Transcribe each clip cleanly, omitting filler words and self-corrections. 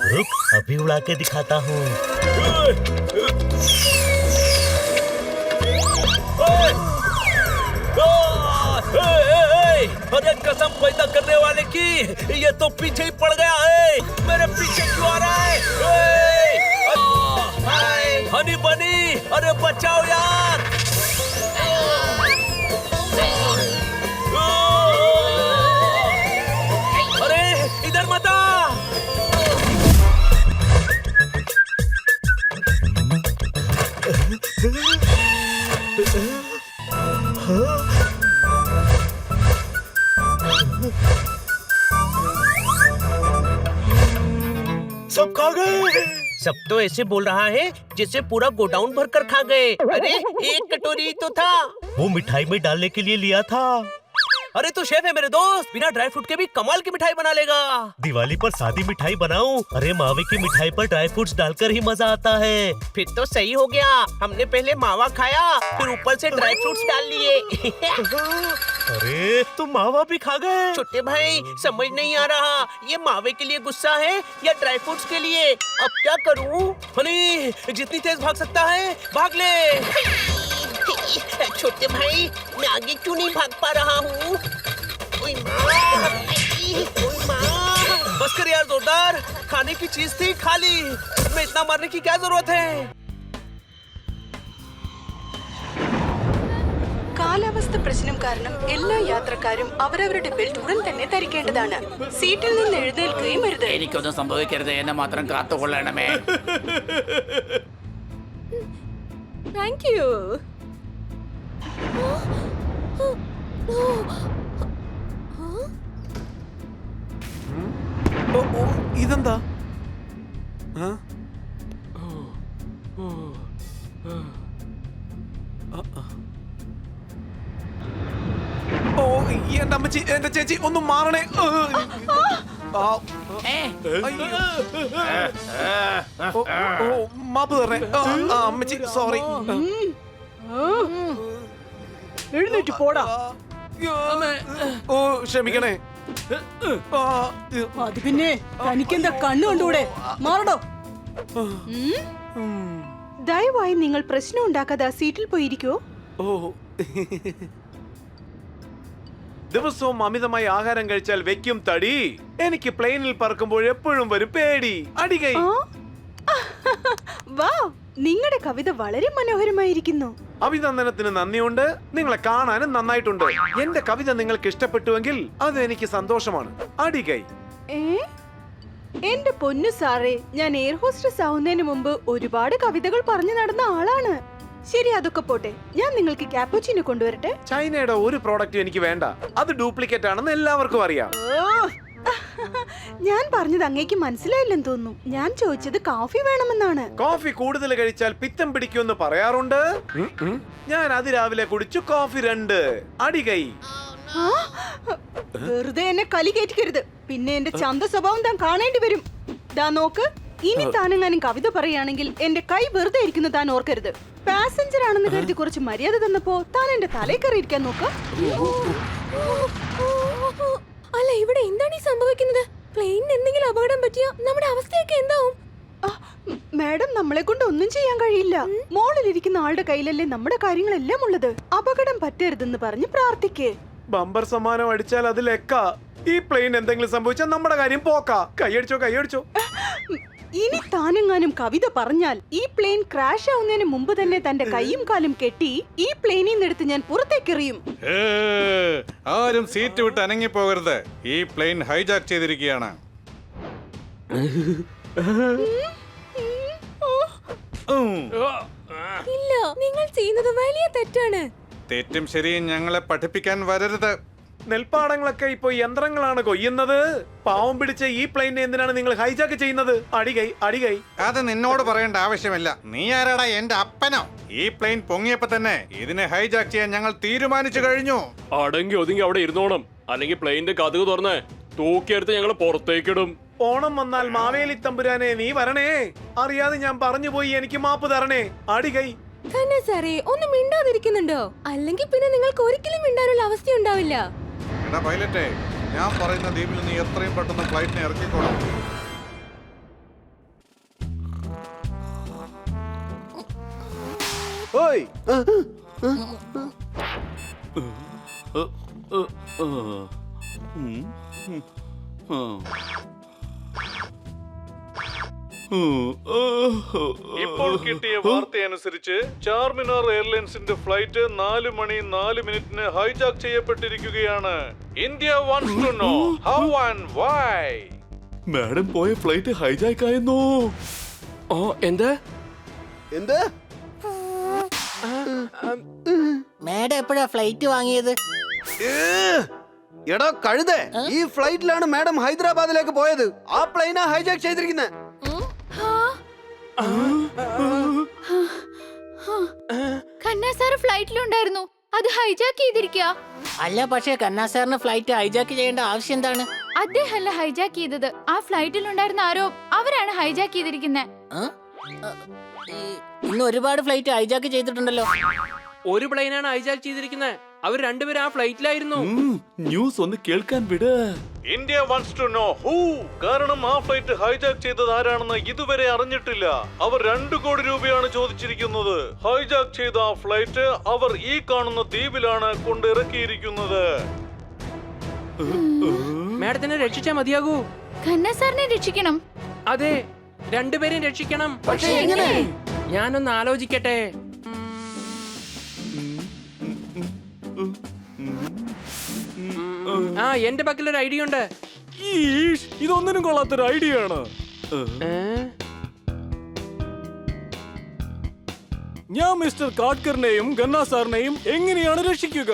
रुक, अभी उड़ा के दिखाता हूँ। अरे कसम पैदा करने वाले की, ये तो पीछे ही पड़ गया है। मेरे पीछे क्यों आ रहा है? हनी बनी, अरे बचाओ यार। अरे इधर मत आ। सब खा गए। सब तो ऐसे बोल रहा है जैसे पूरा गोडाउन भरकर खा गए। अरे एक कटोरी तो था। वो मिठाई में डालने के लिए लिया था। अरे तू शेफ है मेरे दोस्त, बिना ड्राई फ्रूट के भी कमाल की मिठाई बना लेगा। दिवाली पर सादी मिठाई बनाऊं? अरे मावे की मिठाई पर ड्राई फ्रूट्स डालकर ही मजा आता है। फिर तो सही हो गया, हमने पहले मावा खाया फिर ऊपर से ड्राई फ्रूट्स डाल लिए। अरे तुम मावा भी खा गए? छोटे भाई समझ नहीं आ रहा, ये मावे के लिए गुस्सा है या ड्राई फ्रूट्स के लिए? अब क्या करूं? हनी जितनी तेज भाग सकता है भाग ले। छोटे भाई मैं आगे क्यों नहीं भाग पा रहा हूँ? बस कर यार जोरदार, खाने की चीज थी खा ली, इसमें इतना मारने की क्या जरूरत है? കാലാവസ്ഥ പ്രശ്നം കാരണം എല്ലാ യാത്രക്കാരും അവരവരുടെ ബെൽറ്റ് ഉടൻ തന്നെ ധരിക്കേണ്ടതാണ്. സീറ്റിൽ നിന്ന് എഴുന്നേൽക്കുകയും അരുത്. എനിക്കൊന്നും സംഭവിക്കരുത്, എന്നെ മാത്രം കാത്തുകൊള്ളണമേ. Thank you. ഇതെന്താ? ഓ എന്റെ അമ്മച്ചി, എന്റെ ചേച്ചി ഒന്ന് മാറണേ. മാപ്പ് തരണേ അമ്മച്ചി, സോറി. എഴുന്നേറ്റ് പോടാ. ഓ ക്ഷമിക്കണേ. അത് പിന്നെ തനിക്കെന്താ കണ്ണു കണ്ടൂടെ? മാറടോ. ദയവായി നിങ്ങൾ പ്രശ്നം ഉണ്ടാക്കാതെ സീറ്റിൽ പോയിരിക്കോ. ഓ ദിവസവും അമിതമായി ആഹാരം കഴിച്ചാൽ വെക്കും തടി. എനിക്ക് പ്ലെയിനിൽ പറക്കുമ്പോൾ എപ്പോഴും വരും പേടി. അടികൈ. വാ, നിങ്ങളുടെ കവിത വളരെ മനോഹരമായിരിക്കുന്നു. അഭിനന്ദനത്തിന് നന്ദിയുണ്ട്. നിങ്ങളെ കാണാനും നന്നായിട്ടുണ്ട്. എന്റെ കവിത നിങ്ങൾക്ക് ഇഷ്ടപ്പെട്ടുവെങ്കിൽ അത് എനിക്ക് സന്തോഷമാണ്. അടികൈ. എന്റെ പൊന്നു സാറേ, ഞാൻ എയർ ഹോസ്റ്റസ് ആവുന്നതിന് മുമ്പ് ഒരുപാട് കവിതകൾ പറഞ്ഞു നടന്ന ആളാണ്. ശരി, അതൊക്കെ പോട്ടെ, ഞാൻ നിങ്ങൾക്ക് കാപ്പുച്ചിനോ കൊണ്ടുവരട്ടെ? ചൈനയുടെ ഒരു പ്രോഡക്റ്റ് എനിക്ക് വേണ്ട. അത് ഡ്യൂപ്ലിക്കേറ്റ് ആണെന്ന് എല്ലാവർക്കും അറിയാം. ഞാൻ പറഞ്ഞത് അങ്ങേക്ക് മനസ്സിലായില്ലെന്ന് തോന്നുന്നു. ഞാൻ ചോദിച്ചത് കോഫി വേണമെന്നാണ്. കോഫി കൂടുതൽ കഴിച്ചാൽ പിത്തം പിടിക്കുമെന്ന് പറയാറുണ്ട്. ഞാൻ അതിരാവിലെ കുടിച്ചു കോഫി 2. അടികൈ. വെറുതെ എന്നെ കലി കയറ്റിക്കരുത്, പിന്നെ എന്റെ ചന്ത സ്വഭാവം താൻ കാണേണ്ടി വരും. ദാ നോക്ക്, ഇനി താനെങ്ങാനും കവിത പറയുകയാണെങ്കിൽ എന്റെ കൈ വെറുതെ ഇരിക്കുന്ന താൻ ഓർക്കരുത്. പാസഞ്ചർ ആണെന്ന് കരുതി കുറച്ച് മര്യാദ തന്നപ്പോ താൻ എന്റെ തലയിൽ കയറിയിരിക്കാൻ നോക്ക്. അല്ല, ഇവിടെ എന്താണ് ഈ സംഭവിക്കുന്നത്? പ്ലെയിനിന് എന്തെങ്കിലും അപകടം പറ്റിയ നമ്മുടെ അവസ്ഥയൊക്കെ എന്താവും? മാഡം, നമ്മളെ കൊണ്ട് ഒന്നും ചെയ്യാൻ കഴിയില്ല. മോളിലിരിക്കുന്ന ആളുടെ കയ്യിലല്ലേ നമ്മുടെ കാര്യങ്ങളെല്ലാം ഉള്ളത്. അപകടം പറ്റരുതെന്ന് പറഞ്ഞ് പ്രാർത്ഥിക്കേ. ബമ്പർ സമ്മാനം അടിച്ചാൽ അത് ലെക്ക. ഈ പ്ലെയിൻ എന്തെങ്കിലും സംഭവിച്ചാൽ നമ്മുടെ കാര്യം പോക്കാ. കൈയടിച്ചോ കൈയടിച്ചോ. ഇനി താനെങ്ങാനും കവിത പറഞ്ഞാൽ ഈ പ്ലെയിൻ ക്രാഷ് ആവുന്നതിന് മുമ്പ് തന്നെ തന്റെ കൈയും കാലും കെട്ടി ഈ പ്ലെയിനിൽ നിന്ന് എടുത്ത് ഞാൻ പുറത്തേക്കെറിയും. ആരും സീറ്റ് വിട്ട് അനങ്ങി പോകരുത്. ഈ പ്ലെയിൻ ഹൈജാക്ക് ചെയ്തിരിക്കുകയാണ്. ഇല്ല, നിങ്ങൾ ചെയ്യുന്നത് വലിയ തെറ്റാണ്. തെറ്റും ശരിയും ഞങ്ങളെ പഠിപ്പിക്കാൻ വരരുത്. നെൽപ്പാടങ്ങളൊക്കെ ഇപ്പൊ യന്ത്രങ്ങളാണ് കൊയ്യുന്നത്. പാവം പിടിച്ച ഈ പ്ലെയിനെ എന്തിനാണ് നിങ്ങൾ ഹൈജാക്ക് ചെയ്യുന്നത്? അടികൈ അടികൈ. അത് നിന്നോട് പറയേണ്ട ആവശ്യമില്ല. നീ ആരാടാ, എന്റെ അപ്പനോ? ഈ പ്ലെയിൻ പൊങ്ങിയപ്പോ തന്നെ ഇതിനെ ഹൈജാക്ക് ചെയ്യാൻ ഞങ്ങൾ തീരുമാനിച്ചു കഴിഞ്ഞു. അടങ്ങി ഒതുങ്ങി അവിടെ ഇരുന്നോണം, അല്ലെങ്കിൽ പ്ലെയിന്റെ കതക് തുറന്ന് തൂക്കിയെടുത്ത് ഞങ്ങൾ പുറത്തേക്കിടും. ഓണം വന്നാൽ മാവേലി തമ്പുരാനെ നീ വരണേ. അറിയാതെ ഞാൻ പറഞ്ഞു പോയി, എനിക്ക് മാപ്പ് തരണേ. അടികൈ. തന്നെ സാറേ, ഒന്നും മിണ്ടാതിരിക്കുന്നുണ്ടോ? അല്ലെങ്കിൽ പിന്നെ നിങ്ങൾക്ക് ഒരിക്കലും മിണ്ടാനുള്ള അവസ്ഥ ഉണ്ടാവില്ല. എടാ പൈലറ്റേ, ഞാൻ പറയുന്ന ദ്വീപിൽ നീ എത്രയും പെട്ടെന്ന് ഫ്ലൈറ്റിനെ ഇറക്കിക്കോളാം. ഓയ് ഇപ്പോൾ കിട്ടിയ വാർത്തയനുസരിച്ച് ചാർമിനാർ എയർലൈൻസിന്റെ ഫ്ലൈറ്റ് 4 മണി 4 മിനിറ്റിന് ഹൈജാക്ക് ചെയ്യപ്പെട്ടിരിക്കുകയാണ്. India wants to know how and why. Madam പോയ ഫ്ലൈറ്റ് ഹൈജാക്ക് ആയെന്നോ? ഓ എന്ത് എന്ത്? മാഡം എപ്പോഴാ ഫ്ലൈറ്റ് വാങ്ങിയത്? എടാ കഴുതേ, ഈ ഫ്ലൈറ്റിലാണ് മാഡം ഹൈദരാബാദിലേക്ക് പോയത്. ആ പ്ലെയിനാ ഹൈജാക്ക് ചെയ്തിരിക്കുന്നത്. ഖന്ന സാർ ഫ്ലൈറ്റിലുണ്ടായിരുന്നു, അത് ഹൈജാക്ക് ചെയ്തിരിക്കുക. അല്ല, പക്ഷേ കന്നാ സാറിന് ഫ്ലൈറ്റ് ഹൈജാക്ക് ചെയ്യേണ്ട ആവശ്യം എന്താണ്? അദ്ദേഹമല്ല ഹൈജാക്ക് ചെയ്തത്, ആ ഫ്ലൈറ്റിലുണ്ടായിരുന്ന ആരോ അവരാണ് ഹൈജാക്ക് ചെയ്തിരിക്കുന്നത്. ഇന്ന് ഒരുപാട് ഫ്ലൈറ്റ് ഹൈജാക്ക് ചെയ്തിട്ടുണ്ടല്ലോ. ഒരു പ്ലെയിനാണ് ഹൈജാക്ക് ചെയ്തിരിക്കുന്നത്. അവർ രണ്ടുപേരും ആ ഫ്ലൈറ്റിലായിരുന്നു. ന്യൂസ് ഒന്ന് കേൾക്കാൻ വിട്. India wants to know who. കാരണം ആ ഫ്ലൈറ്റ് ഹൈജാക്ക് ചെയ്തത് ആരാണെന്ന് ഇതുവരെ അറിഞ്ഞിട്ടില്ല. അവർ 2 കോടി രൂപയാണ് ചോദിച്ചിരിക്കുന്നത്. ഹൈജാക്ക് ചെയ്ത ആ ഫ്ലൈറ്റ് അവർ ഈ കാണുന്ന ദ്വീപിലാണ് കൊണ്ടിറക്കിയിരിക്കുന്നത്. മാഡത്തിനെ രക്ഷിച്ചാ മതിയാകൂ. ഖന്ന സാറിനെ രക്ഷിക്കണം. അതെ, രണ്ടുപേരെയും രക്ഷിക്കണം. പക്ഷേ എങ്ങനെ? ഞാനൊന്ന് ആലോചിക്കട്ടെ. ആ, എന്റെ പക്കൽ ഒരു ഐഡിയ ഉണ്ട്. ഇതൊന്നിനും കൊള്ളാത്തൊരു ഐഡിയ ആണ്. ഞാൻ മിസ്റ്റർ കാട്കറിനെയും ഗന്ന സാറിനെയും എങ്ങനെയാണ് രക്ഷിക്കുക?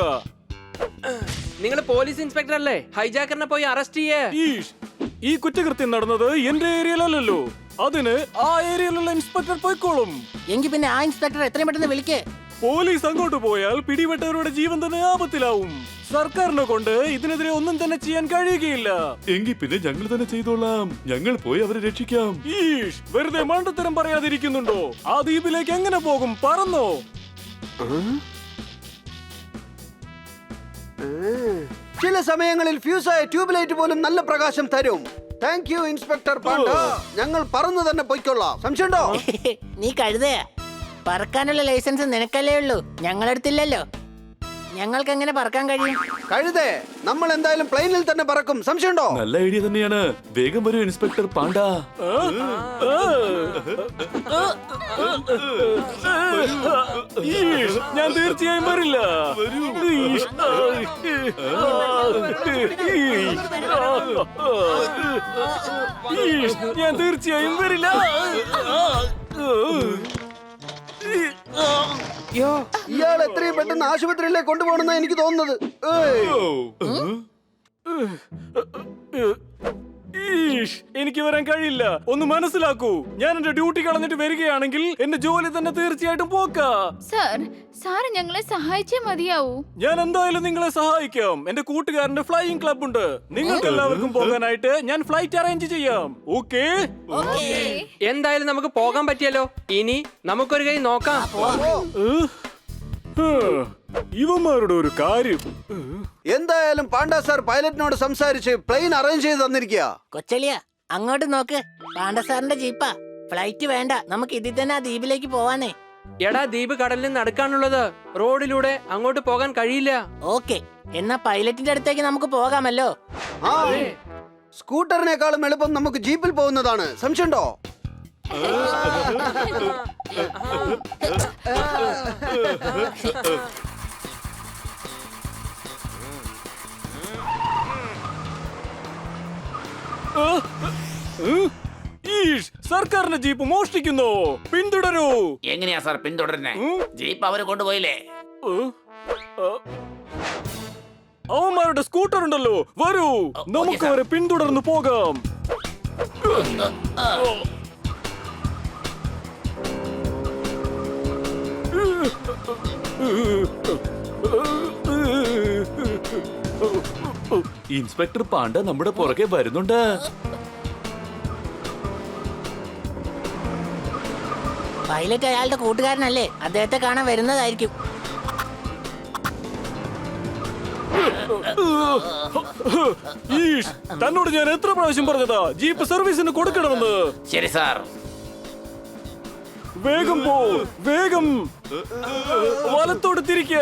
നിങ്ങൾ പോലീസ് ഇൻസ്പെക്ടർ അല്ലേ? ഹൈജാക്കറിനെ പോയി അറസ്റ്റ് ചെയ്യേ. ഈ കുറ്റകൃത്യം നടന്നത് എന്റെ ഏരിയയിലല്ലോ. അതിന് ആ ഏരിയയിലുള്ള ഇൻസ്പെക്ടർ പോയിക്കോളും. എങ്കിൽ പിന്നെ ആ ഇൻസ്പെക്ടർ എത്രയും പെട്ടെന്ന് വിളിക്കേ. പോലീസ് അങ്ങോട്ട് പോയാൽ പിടിപെട്ടവരുടെ ജീവൻ തന്നെ ആപത്തിലാവും. സർക്കാരിനെ കൊണ്ട് ഇതിനെതിരെ ഒന്നും തന്നെ ചെയ്യാൻ കഴിയുകയില്ല. എങ്കിൽ പിന്നെ ഞങ്ങൾ തന്നെ ചെയ്തോളാം. ഞങ്ങൾ പോയി അവരെ രക്ഷിക്കാം. വെറുതെ മണ്ടത്തരം പറയാതിരിക്കുന്നുണ്ടോ? ആ ദ്വീപിലേക്ക് എങ്ങനെ പോകും? പറന്നോ? ചില സമയങ്ങളിൽ ഫ്യൂസായ ട്യൂബ് ലൈറ്റ് പോലും നല്ല പ്രകാശം തരും. Thank you inspector Panda. ഞങ്ങൾ പറന്നു തന്നെ പോയിക്കൊള്ളാം. സംശയമുണ്ടോ? നീ കഴുതയാ. പറക്കാനുള്ള ലൈസൻസ് നിനക്കല്ലേ ഉള്ളൂ, ഞങ്ങളെടുത്തില്ലല്ലോ. ഞങ്ങൾക്ക് എങ്ങനെ പറക്കാൻ കഴിയും? കഴുതേ, നമ്മൾ എന്തായാലും പ്ലെയിനിൽ തന്നെ പറക്കും. സംശയമുണ്ടോ? നല്ല ഐഡിയ തന്നെയാണ്. വേഗം വരൂ ഇൻസ്പെക്ടർ പാണ്ഡ. ഞാൻ തീർച്ചയായും വരില്ല. ഞാൻ തീർച്ചയായും വരില്ല. ഇയാൾ എത്രയും പെട്ടെന്ന് ആശുപത്രിയിലേക്ക് കൊണ്ടുപോകണമെന്നാണ് എനിക്ക് തോന്നുന്നത്. എനിക്ക് വരാൻ കഴിയില്ല. ഒന്ന് മനസ്സിലാക്കൂ. ഞാൻ എന്റെ ഡ്യൂട്ടി കളഞ്ഞിട്ട് വരികയാണെങ്കിൽ എന്റെ ജോലി തന്നെ തീർച്ചയായിട്ടും പോക്കാ. സാർ ഞങ്ങളെ സഹായിച്ചേ മതിയാവൂ. ഞാൻ എന്തായാലും നിങ്ങളെ സഹായിക്കാം. എന്റെ കൂട്ടുകാരന്റെ ഫ്ലൈയിങ് ക്ലബ് ഉണ്ട്. നിങ്ങൾക്ക് എല്ലാവർക്കും പോകാനായിട്ട് ഞാൻ ഫ്ലൈറ്റ് അറേഞ്ച് ചെയ്യാം. ഓക്കേ? എന്തായാലും നമുക്ക് പോകാൻ പറ്റിയല്ലോ. ഇനി നമുക്കൊരു കൈ നോക്കാം. ഇവന്മാരുടെ ഒരു കാര്യം. എന്തായാലും പാണ്ഡ സാർ പൈലറ്റിനോട് സംസാരിച്ച് പ്ലെയിൻ അറേഞ്ച് ചെയ്ത് തന്നിരിക്കുക. കൊച്ചലിയ, അങ്ങോട്ട് നോക്ക്. പാണ്ഡ സാറിന്റെ ജീപ്പാ. ഫ്ലൈറ്റ് വേണ്ട, നമുക്ക് ഇതിൽ തന്നെ ആ ദ്വീപിലേക്ക് പോവാനേ. എടാ, ദ്വീപ് കടലിൽ നടക്കാനുള്ളത്. റോഡിലൂടെ അങ്ങോട്ട് പോകാൻ കഴിയില്ല. ഓക്കെ, എന്നാ പൈലറ്റിന്റെ അടുത്തേക്ക് നമുക്ക് പോകാമല്ലോ. ആ, സ്കൂട്ടറിനേക്കാളും എളുപ്പം നമുക്ക് ജീപ്പിൽ പോകുന്നതാണ്. സംശയമുണ്ടോ? സർക്കാരിന്റെ ജീപ്പ് മോഷ്ടിക്കുന്നു. പിന്തുടരൂ. എങ്ങനെയാ സാർ പിന്തുടരുന്നേ? ജീപ്പ് അവര് കൊണ്ടുപോയില്ലേ? അവന്മാരുടെ സ്കൂട്ടർ ഉണ്ടല്ലോ. വരൂ, നമുക്ക് അവരെ പിന്തുടർന്ന് പോകാം. ഇൻസ്പെക്ടർ പാണ്ഡ നമ്മുടെ പുറകെ വരുന്നുണ്ട്. പൈലറ്റ് അയാളുടെ കൂട്ടുകാരനല്ലേ, അദ്ദേഹത്തെ കാണാൻ വരുന്നതായിരിക്കും. തന്നോട് ഞാൻ എത്ര പ്രാവശ്യം പറഞ്ഞതാ ജീപ്പ് സർവീസിന് കൊടുക്കണമെന്ന്? ശരി സാർ. വേഗം പോ, വേഗം വലത്തോട്ട് തിരിക്ക,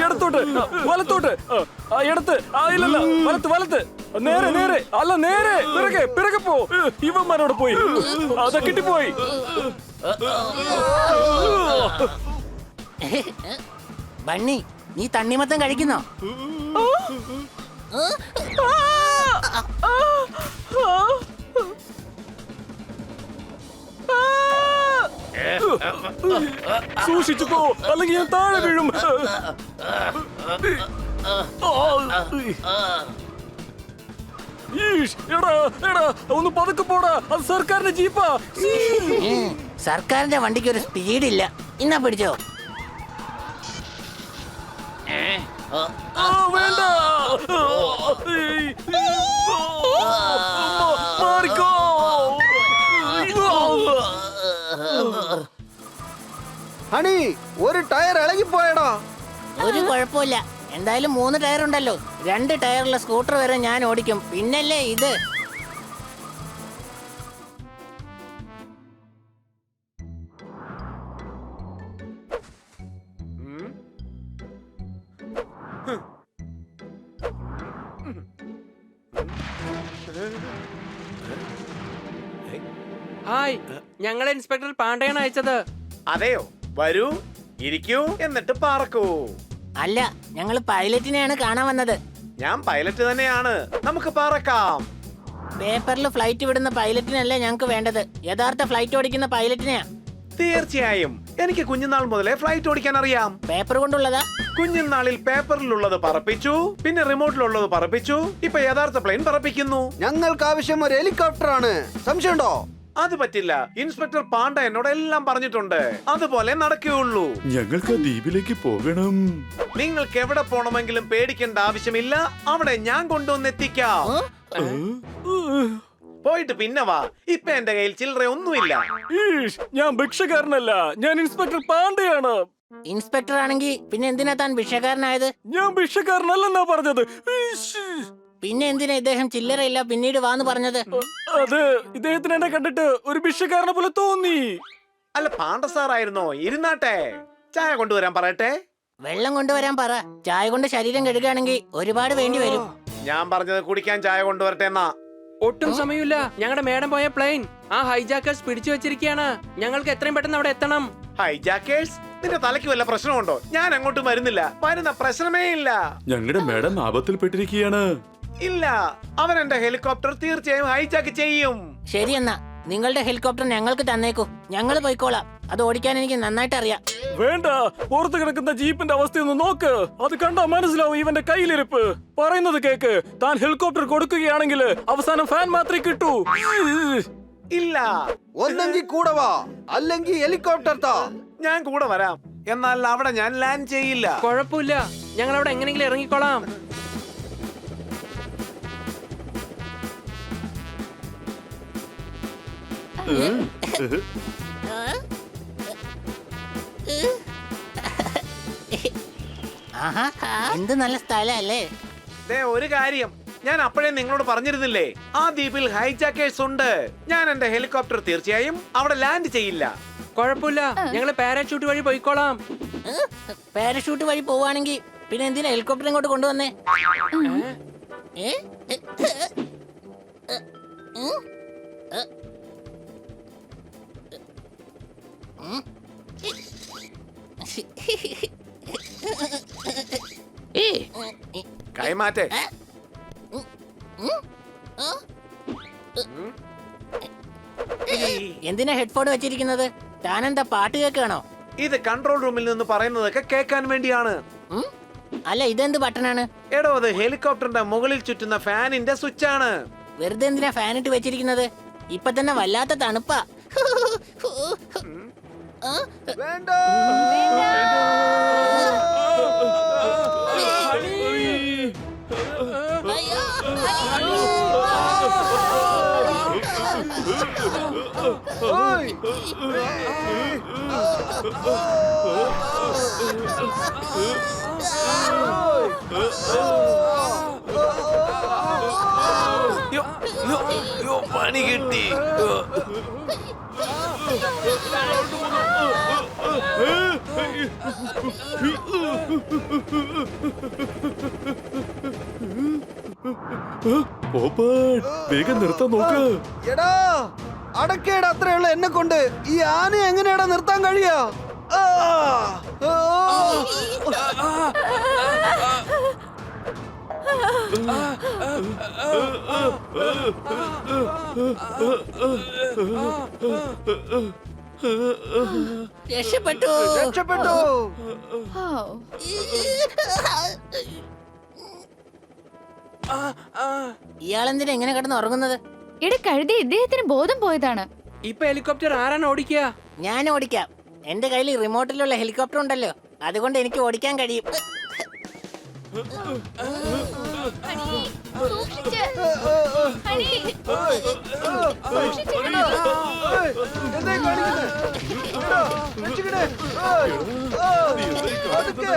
ഇടത്തോട്ട്, വലത്തോട്ട്, ഇടത്ത്, ഇല്ലല്ല, വലത്ത്, വലത്ത്, നേരെ, നേരെ, അല്ല നേരെ, പിറകെ, പിറകെ പോ. ഇവന്മാരോട് പോയി, അതാ കിട്ടിപ്പോയി. ബണ്ണി, നീ തണ്ണിമത്തം കഴിക്കുന്നോ? സൂക്ഷിച്ചു പോ, അല്ലെങ്കിൽ ഞാൻ താഴെ വീഴും. എടാ, എടാ, ഒന്ന് പതുക്കെ പോടാ, അത് സർക്കാരിന്റെ ജീപ്പാ. സർക്കാരിന്റെ വണ്ടിക്ക് ഒരു സ്പീഡ് ഇല്ല. ഇന്നാ പിടിച്ചോ. വേണ്ട, മാറിക്കോ. ഹണി, ഒരു ടയർ ഇളകിപ്പോയടാ. ഒരു കുഴപ്പമില്ല, എന്തായാലും 3 ടയർ ഉണ്ടല്ലോ. 2 ടയറുള്ള സ്കൂട്ടർ വരെ ഞാൻ ഓടിക്കും. പിന്നല്ലേ ഇത്. ഹായ്, ഞങ്ങളെ ഇൻസ്പെക്ടർ പാണ്ഡയാണ് അയച്ചത്. അതെയോ? വരൂ, ഇരിക്കൂ, എന്നിട്ട് പറക്കൂ. അല്ല, ഞങ്ങൾ പൈലറ്റിനെയാണ് കാണാൻ വന്നത്. ഞാൻ പൈലറ്റ് തന്നെയാണ്, നമുക്ക് പറക്കാം. പേപ്പറിൽ ഫ്ലൈറ്റ് വിടുന്ന പൈലറ്റിനല്ല ഞങ്ങൾക്ക് വേണ്ടത്, യഥാർത്ഥ ഫ്ലൈറ്റ് ഓടിക്കുന്ന പൈലറ്റിനെയാ. തീർച്ചയായും, എനിക്ക് കുഞ്ഞുനാൾ മുതലേ ഫ്ലൈറ്റ് ഓടിക്കാൻ അറിയാം. പേപ്പർ കൊണ്ടുള്ളതാ? കുഞ്ഞുനാളിൽ പേപ്പറിലുള്ളത് പറപ്പിച്ചു, പിന്നെ റിമോട്ടിലുള്ളത് പറപ്പിച്ചു, ഇപ്പൊ യഥാർത്ഥ പ്ലെയിൻ പറപ്പിക്കുന്നു. ഞങ്ങൾക്ക് ആവശ്യം ഒരു ഹെലികോപ്റ്റർ ആണ്. സംശയമുണ്ടോ? അത് പറ്റില്ല, ഇൻസ്പെക്ടർ പാണ്ഡ എന്നോട് എല്ലാം പറഞ്ഞിട്ടുണ്ട്. അതുപോലെ നടക്കുകയുള്ളൂ. ഞങ്ങൾക്ക് ദ്വീപിലേക്ക് പോകണം. നിങ്ങൾക്ക് എവിടെ പോണമെങ്കിലും പേടിക്കേണ്ട ആവശ്യമില്ല, അവിടെ ഞാൻ കൊണ്ടുവന്നെത്തിക്കാം. പോയിട്ട് പിന്നെ വാ, ഇപ്പൊ എന്റെ കയ്യിൽ ചില്ലറ ഒന്നുമില്ല. ഞാൻ ഭിക്ഷക്കാരനല്ല, ഞാൻ ഇൻസ്പെക്ടർ പാണ്ഡയാണ്. ഇൻസ്പെക്ടർ ആണെങ്കിൽ പിന്നെ എന്തിനാ താൻ ഭിക്ഷക്കാരനായത്? ഞാൻ ഭിക്ഷക്കാരനല്ലെന്നാ പറഞ്ഞത്. പിന്നെ എന്തിനാ ഇദ്ദേഹം ചില്ലറയില്ല പിന്നീട് വാന്ന് പറഞ്ഞത്? അത് ഇദ്ദേഹത്തിന് എന്നെ കണ്ടിട്ട് ഒരു ഭിക്ഷക്കാരനെ പോലെ തോന്നി. അല്ല, പാണ്ഡ സാറായിരുന്നോ? ഇരുന്നാട്ടെ, ചായ കൊണ്ടുവരാൻ പറയട്ടെ. വെള്ളം കൊണ്ടുവരാൻ പറ. ചായ കൊണ്ട് ശരീരം കഴുകുകയാണെങ്കിൽ ഒരുപാട് വേണ്ടി വരും. ഞാൻ പറഞ്ഞത് കുടിക്കാൻ ചായ കൊണ്ടുവരട്ടെ എന്നാ. ഒട്ടും സമയമില്ല, ഞങ്ങളുടെ മേഡം പോയ പ്ലെയിൻ ആ ഹൈജാക്കേഴ്സ് പിടിച്ചു വെച്ചിരിക്കുകയാണ്. ഞങ്ങൾക്ക് എത്രയും പെട്ടെന്ന് അവിടെ എത്തണം. ഹൈജാക്കേഴ്സ്? നിന്റെ തലയ്ക്ക് വല്ല പ്രശ്നമുണ്ടോ? ഞാൻ അങ്ങോട്ടും വരുന്നില്ല, വരുന്ന പ്രശ്നമേ ഇല്ല. ഞങ്ങളുടെ മേഡം ആപത്തിൽപ്പെട്ടിരിക്കുകയാണ്. ഇല്ല, അവൻ എന്റെ ഹെലികോപ്റ്റർ തീർച്ചയായും ഹൈജാക്ക് ചെയ്യും. ശരി, എന്നാ നിങ്ങളുടെ ഹെലികോപ്റ്റർ ഞങ്ങൾക്ക് തന്നേക്കൂ, ഞങ്ങൾ പോയിക്കോളാം. അത് ഓടിക്കാൻ എനിക്ക് നന്നായിട്ട് അറിയാം. വേണ്ട, പുറത്ത് കിടക്കുന്ന ജീപ്പിന്റെ അവസ്ഥയൊന്ന് നോക്ക്, അത് കണ്ടാ മനസ്സിലാവും ഇവന്റെ കയ്യിലിരിപ്പ്. പറയുന്നത് കേക്ക്, താൻ ഹെലികോപ്റ്റർ കൊടുക്കുകയാണെങ്കിൽ അവസാനം ഫാൻ മാത്രമേ കിട്ടൂ. ഇല്ല, ഒന്നെങ്കിൽ കൂടെ വാ, അല്ലെങ്കിൽ ഹെലികോപ്റ്റർ താ. ഞാൻ കൂടെ വരാം, എന്നാൽ അവിടെ ഞാൻ ലാൻഡ് ചെയ്യില്ല. കുഴപ്പമില്ല, ഞങ്ങൾ അവിടെ എങ്ങനെയെങ്കിലും ഇറങ്ങിക്കോളാം. ആഹാ, എന്ത് നല്ല സ്ഥലല്ലേ. ഒരു കാര്യം ഞാൻ അപ്പോഴേ നിങ്ങളോട് പറഞ്ഞിരുന്നില്ലേ, ആ ദ്വീപിൽ ഹൈജാക്കേഴ്സ് ഉണ്ട്. ഞാൻ എന്റെ ഹെലികോപ്റ്റർ തീർച്ചയായും അവിടെ ലാൻഡ് ചെയ്യില്ല. കുഴപ്പമില്ല, ഞങ്ങൾ പാരാഷൂട്ട് വഴി പോയിക്കോളാം. പാരഷൂട്ട് വഴി പോവാണെങ്കിൽ പിന്നെ എന്തിനാ ഹെലികോപ്റ്റർ ഇങ്ങോട്ട് കൊണ്ടുവന്നേ? കൈമാറ്റേ. എന്തിനാ ഹെഡ്ഫോൺ വെച്ചിരിക്കുന്നത്? താനെന്താ പാട്ട് കേൾക്കുകയാണോ? ഇത് കൺട്രോൾ റൂമിൽ നിന്ന് പറയുന്നതൊക്കെ കേൾക്കാൻ വേണ്ടിയാണ്. അല്ല, ഇതെന്ത് ബട്ടണാണ്? എടോ, അത് ഹെലികോപ്റ്ററിന്റെ മുകളിൽ ചുറ്റുന്ന ഫാനിന്റെ സ്വിച്ച് ആണ്. വെറുതെ എന്തിനാ ഫാൻ ഇട്ട് വെച്ചിരിക്കുന്നത്? ഇപ്പൊ തന്നെ വല്ലാത്ത തണുപ്പാ. വേണ്ട. പണി കിട്ടി. വേഗം നിർത്താൻ നോക്ക്. എടാ അടക്കേടാ, അത്രയുള്ള എന്നെ കൊണ്ട് ഈ ആന എങ്ങനെയാടാ നിർത്താൻ കഴിയാ? രക്ഷപ്പെട്ടു. രക്ഷപ്പെട്ടു. ഇയാളെന്തിനാ എങ്ങനെ കിടന്ന് ഉറങ്ങുന്നത്? ഇവിടെ കഴുതി ഇദ്ദേഹത്തിന് ബോധം പോയതാണ്. ഇപ്പൊ ഹെലികോപ്റ്റർ ആരാണ് ഓടിക്കുക? ഞാൻ ഓടിക്കാം. എന്റെ കയ്യിൽ റിമോട്ടിലുള്ള ഹെലികോപ്റ്റർ ഉണ്ടല്ലോ, അതുകൊണ്ട് എനിക്ക് ഓടിക്കാൻ കഴിയും. എന്തായി കാണിക്കുന്നെ? എടാ, രക്ഷിക്കണേ. പതുക്കെ.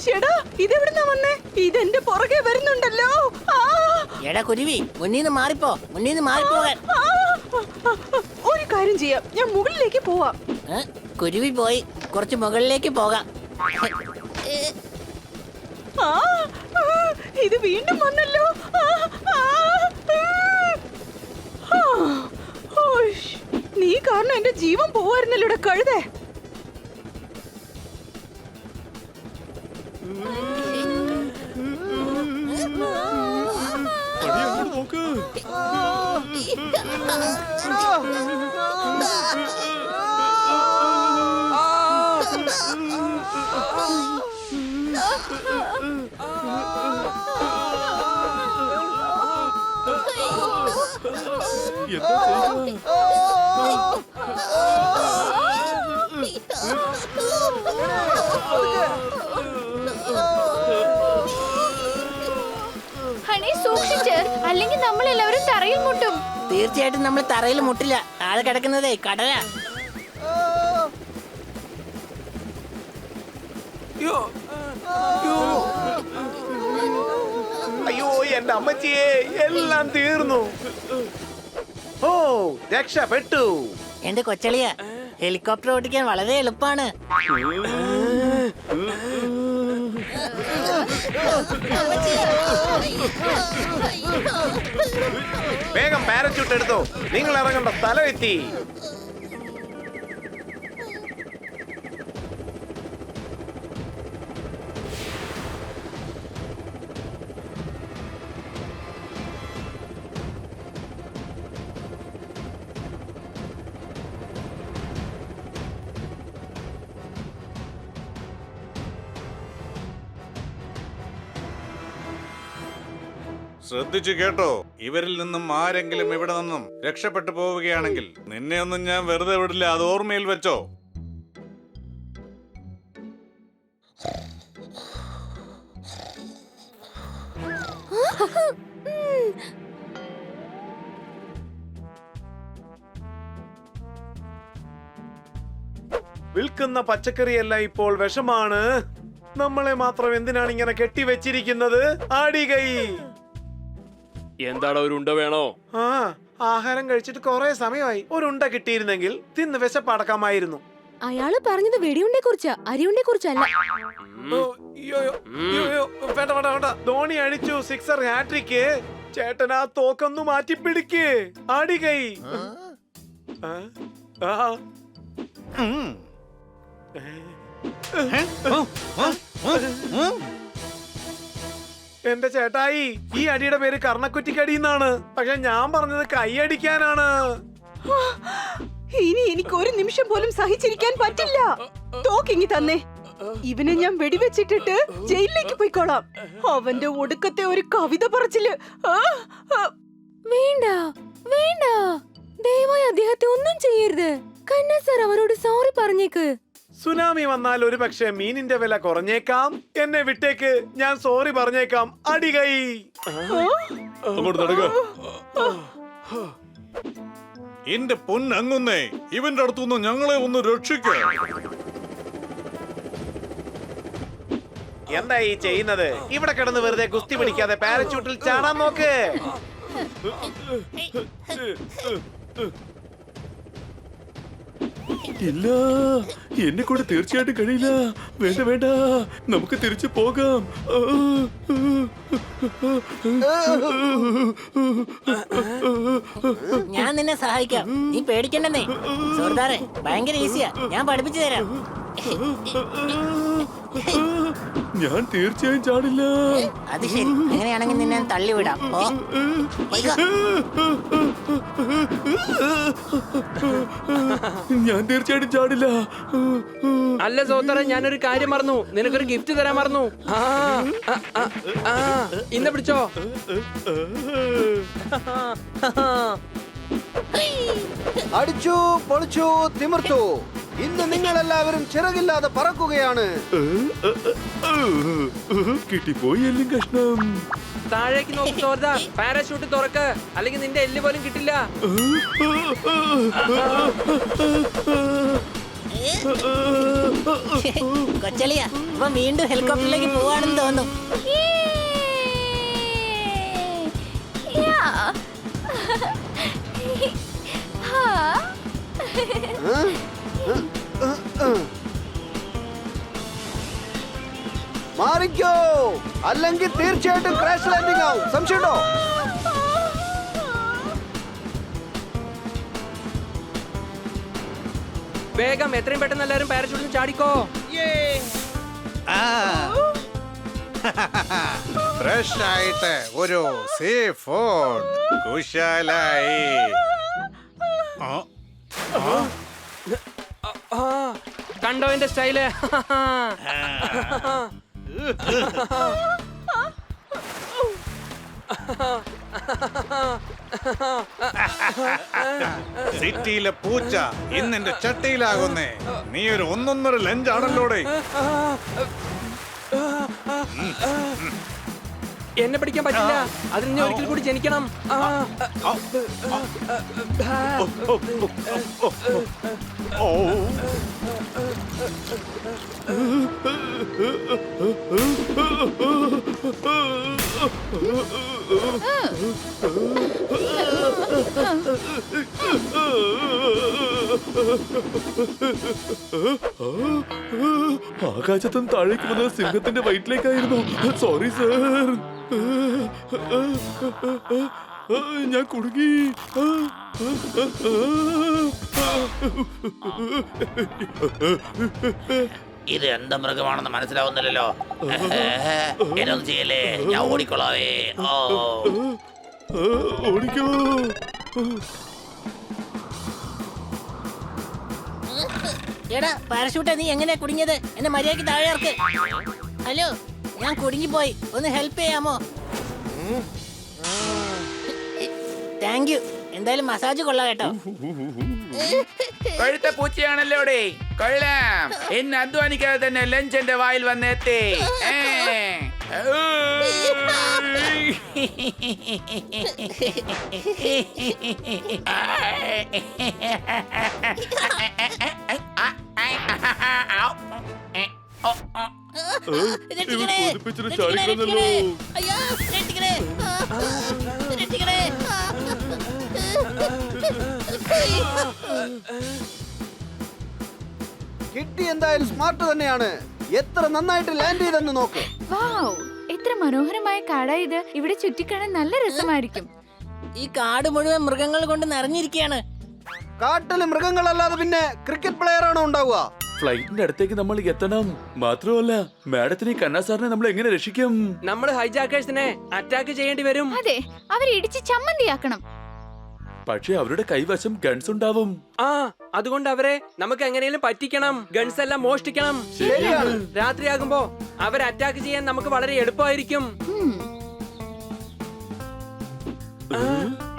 ചേടാ ഇതെവിടുന്നാ വന്നേ? ഇതെന്റെ പുറകെ വരുന്നുണ്ടല്ലോ. എടാ കുരുവി, മുന്നീന്ന് മാറിപ്പോ, മുന്നീന്ന് മാറിപ്പോകാൻ. ഒരു കാര്യം ചെയ്യാം, ഞാൻ മുകളിലേക്ക് പോവാം. കുരുവി പോയി, കുറച്ച് മുകളിലേക്ക് പോകാം. ഇത് വീണ്ടും വന്നല്ലോ. നീ കാരണം എന്റെ ജീവൻ പോവായിരുന്നല്ലോ ഇവിടെ കഴുതേ. നോക്ക്. എന്താ ചെയ്യുക? ഹണി സൂക്ഷിച്ച്, അല്ലെങ്കിൽ നമ്മൾ എല്ലാവരും തറയിൽ മുട്ടും. തീർച്ചയായിട്ടും നമ്മൾ തറയിൽ മുട്ടില്ല. താഴെ കിടക്കുന്നതേ കടല. അയ്യോ എന്റെ അമ്മച്ചിയെ, എല്ലാം തീർന്നു. ഓ രക്ഷപ്പെട്ടു. എന്റെ കൊച്ചളിയ, ഹെലികോപ്റ്റർ ഓടിക്കാൻ വളരെ എളുപ്പമാണ്. വേഗം പാരച്യൂട്ട് എടുത്തോ, നിങ്ങൾ ഇറങ്ങേണ്ട സ്ഥലം എത്തി. ശ്രദ്ധിച്ചു കേട്ടോ, ഇവരിൽ നിന്നും ആരെങ്കിലും ഇവിടെ നിന്നും രക്ഷപ്പെട്ടു പോവുകയാണെങ്കിൽ നിന്നെ ഒന്നും ഞാൻ വെറുതെ വിടില്ല, അത് ഓർമ്മയിൽ വെച്ചോ. വിൽക്കുന്ന പച്ചക്കറിയെല്ലാം ഇപ്പോൾ വിഷമാണ്. നമ്മളെ മാത്രം എന്തിനാണ് ഇങ്ങനെ കെട്ടിവെച്ചിരിക്കുന്നത്? ആടികൈ. എന്താടാ, ഒരു ഉണ്ട വേണോ? ആഹാരം കഴിച്ചിട്ട് കുറെ സമയമായി. ഒരു ഉണ്ട കിട്ടിയിരുന്നെങ്കിൽ തിന്ന് വിശപ്പടക്കാമായിരുന്നു. അയാള് പറഞ്ഞത് വെടിയുണ്ടെ കുറിച്ചാ, അരിയുണ്ടെ കുറിച്ചല്ല. വേണ്ട വേണ്ട വേണ്ട. ധോണി അടിച്ചു, സിക്സർ, ഹാട്രിക്ക്. ചേട്ടൻ ആ തോക്കൊന്നു മാറ്റിപ്പിടിക്ക്. ആടികൈ. എന്റെ ചേട്ടായി, ഈ അടിയുടെ പേര് കർണക്കുറ്റിക്കടി എന്നാണ്. പക്ഷെ ഞാൻ പറഞ്ഞത് കൈയടിക്കാനാണ്. ഇനി എനിക്ക് ഒരു നിമിഷം പോലും സഹിച്ചിരിക്കാൻ പറ്റില്ല. തോക്കിങ്ങി തന്നെ. ഇവനെ ഞാൻ വെടിവെച്ചിട്ടിട്ട് ജയിലിലേക്ക് പോയിക്കോളാം. അവന്റെ ഒടുക്കത്തെ ഒരു കവിത പറച്ചില്. വേണ്ട വേണ്ട, ദയവായി അദ്ദേഹത്തെ ഒന്നും ചെയ്യരുത്. കന്ന സർ അവരോട് സോറി പറഞ്ഞേക്ക്. സുനാമി വന്നാൽ ഒരു പക്ഷേ മീനിന്റെ വില കുറഞ്ഞേക്കാം. എന്നെ വിട്ടേക്ക്, ഞാൻ സോറി പറഞ്ഞേക്കാം. അടികൈ. അങ്ങോട്ട് നടക്കുക. എന്റെ പൊന്നങ്ങുന്നേ, ഇവന്റെ അടുത്തുനിന്ന് ഞങ്ങളെ ഒന്ന് രക്ഷിക്ക. എന്താ ഈ ചെയ്യുന്നത്? ഇവിടെ കിടന്ന് വെറുതെ ഗുസ്തി പിടിക്കാതെ പാരച്യൂട്ടിൽ ചാടാൻ നോക്ക്. ഇല്ല, എന്നെ കൊണ്ട് തീർച്ചയായിട്ടും കഴിയില്ല. വേണ്ട വേണ്ട, നമുക്ക് തിരിച്ചു പോകാം. ഞാൻ നിന്നെ സഹായിക്കാം, നീ പേടിക്കണ്ടെന്നേ. സുഹൃത്താറെ, ഭയങ്കര ഈസിയാ, ഞാൻ പഠിപ്പിച്ചു തരാം. ഞാൻ തീർച്ചയായും ചാടില്ല. അത് ശരി, അങ്ങനെയാണെങ്കിൽ നിന്നെ തള്ളിവിടാം. ഓ, പോയിക്കോ. ഞാൻ തീർച്ചയായിട്ടും ചാടില്ല. അല്ല സോദര, ഞാനൊരു കാര്യം മറന്നു. നിനക്കൊരു ഗിഫ്റ്റ് തരാൻ മറന്നു. ഇന്ന് പിടിച്ചോ. അടിച്ചു പൊളിച്ചു തിമിർത്തു. ഇന്ന് നിങ്ങൾ എല്ലാവരും ചിറകില്ലാതെ പറക്കുകയാണ്. കിട്ടിപ്പോയി എല്ലും കഷ്ണം. താഴേക്ക് നോക്കി സോദര, പാരാഷൂട്ട് തുറക്ക്, അല്ലെങ്കിൽ നിന്റെ എല്ല് പോലും കിട്ടില്ല. കൊച്ചളിയ, ഇപ്പൊ വീണ്ടും ഹെലികോപ്റ്ററിലേക്ക് പോവാണെന്ന് തോന്നുന്നു. മാറിക്കോ, അല്ലെങ്കിൽ തീർച്ചയായിട്ടും ക്രാഷ് ലാൻഡിംഗ് ആവും. സംശയമുണ്ടോ? വേഗം, എത്രയും പെട്ടെന്ന് എല്ലാരും പാരഷൂട്ടിൽ ചാടിക്കോ. ഫ്രഷ് ആയിട്ട് ഒരു സീ ഫുഡ് കുശാലായി. കണ്ടോ എന്റെ സ്റ്റൈല്? സിറ്റിയിലെ പൂച്ച ഇന്നെന്റെ ചട്ടയിലാകുന്നേ. നീ ഒരു ഒന്നൊന്നര ലഞ്ചാണല്ലോടെ. എന്നെ പിടിക്കാൻ പറ്റില്ല, അതിന് നീ ഒരിക്കൽ കൂടി ജനിക്കണം. ആകാശത്തും താഴേക്ക് വന്നത് സിംഹത്തിന്റെ വയറ്റിലേക്കായിരുന്നു. സോറി സർ, ഞാൻ കുടുങ്ങി. ഇത് എന്താ മൃഗമാണെന്ന് മനസ്സിലാവുന്നില്ലല്ലോ. എന്നൊന്നും ചെയ്യല്ലേ, ഞാൻ ഓടിക്കൊള്ളാവേ. ഓടിക്കോ. എടാ പാരഷൂട്ടാ, നീ എങ്ങനെയാ കുടുങ്ങിയത്? എന്നെ മര്യാദക്ക് താഴെ ഇറക്ക്. ഹലോ, ഞാൻ കുടുങ്ങിപ്പോയി, ഒന്ന് ഹെൽപ്പ് ചെയ്യാമോ? Thank you. എന്തായാലും മസാജ് കൊള്ളാം കേട്ടോ. കൊഴുത്ത പൂച്ചയാണല്ലോടെ. കൊള്ളാം, എന്നെ അധ്വാനിക്കാതെ തന്നെ ലഞ്ച് എന്റെ വായിൽ വന്നെത്തി. രക്ഷിക്കണേ, കൊതിപ്പിച്ചിട്ട് രക്ഷിക്കണേ, ചാടിക്കണല്ലോ. അയ്യോ, രക്ഷിക്കണേ, രക്ഷിക്കണേ. കിട്ടി എന്തായാലും സ്മാർട്ട് തന്നെയാണ്. എത്ര നന്നായിട്ട് ലാൻഡ് ചെയ്തെന്ന് നോക്ക്. വൗ, എത്ര മനോഹരമായ കാടാ ഇത്. ഇവിടെ ചുറ്റിക്കാണാൻ നല്ല രസമായിരിക്കും. ഈ കാട് മുഴുവൻ മൃഗങ്ങൾ കൊണ്ട് നിറഞ്ഞിരിക്കുകയാണ്. കാട്ടില് മൃഗങ്ങളല്ലാതെ പിന്നെ ക്രിക്കറ്റ് പ്ലെയർ ആണോ ഉണ്ടാവുക? ഫ്ലൈറ്റിന്റെ അടുത്തേക്ക് നമ്മൾ എത്തണം. മാത്രമല്ല, മാഡത്തിനെ കന്നാ സാറിനെ നമ്മൾ എങ്ങനെ രക്ഷിക്കും? നമ്മൾ ഹൈജാക്കേഴ്സിനെ അറ്റാക്ക് ചെയ്യേണ്ടി വരും. അതെ, അവരെ ഇടിച്ച് ചമ്മന്തിയാക്കണം. പക്ഷേ അവരുടെ കൈവശം ഗൺസ് ഉണ്ടാവും. അതുകൊണ്ട് അവരെ നമുക്ക് എങ്ങനെയും പറ്റിക്കണം. ഗൺസ് എല്ലാം മോഷ്ടിക്കണം. രാത്രിയാകുമ്പോ അവരെ അറ്റാക്ക് ചെയ്യാൻ നമുക്ക് വളരെ എളുപ്പമായിരിക്കും.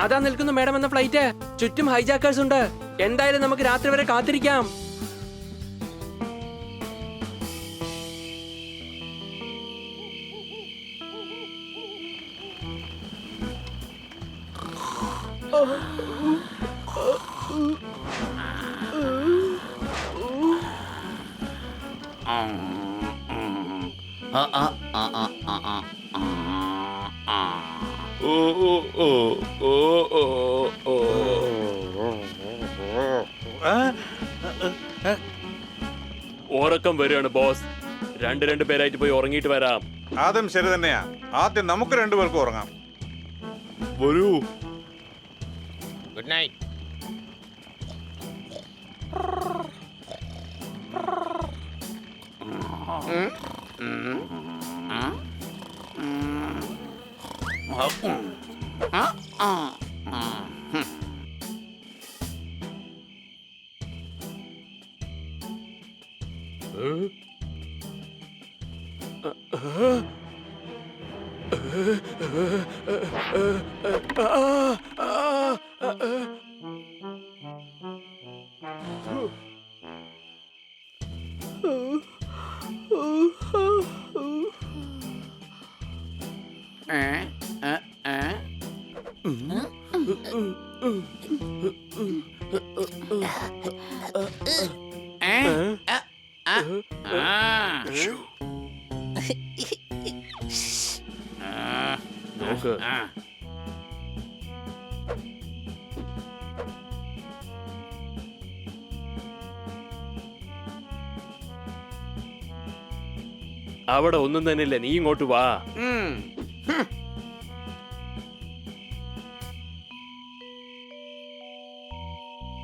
അതാ നിൽക്കുന്നു മേഡം എന്ന ഫ്ലൈറ്റ്. ചുറ്റും ഹൈജാക്കേഴ്സ് ഉണ്ട്. എന്തായാലും നമുക്ക് രാത്രി വരെ കാത്തിരിക്കാം. ഉറക്കം വരികയാണ് ബോസ്. രണ്ട് പേരായിട്ട് പോയി ഉറങ്ങിയിട്ട് വരാം. അതും ശരി തന്നെയാ. ആദ്യം നമുക്ക് രണ്ടുപേർക്കും ഉറങ്ങാം. വരൂ. Good night. അവിടെ ഒന്നും തന്നെ ഇല്ല. നീ ഇങ്ങോട്ട് വാ.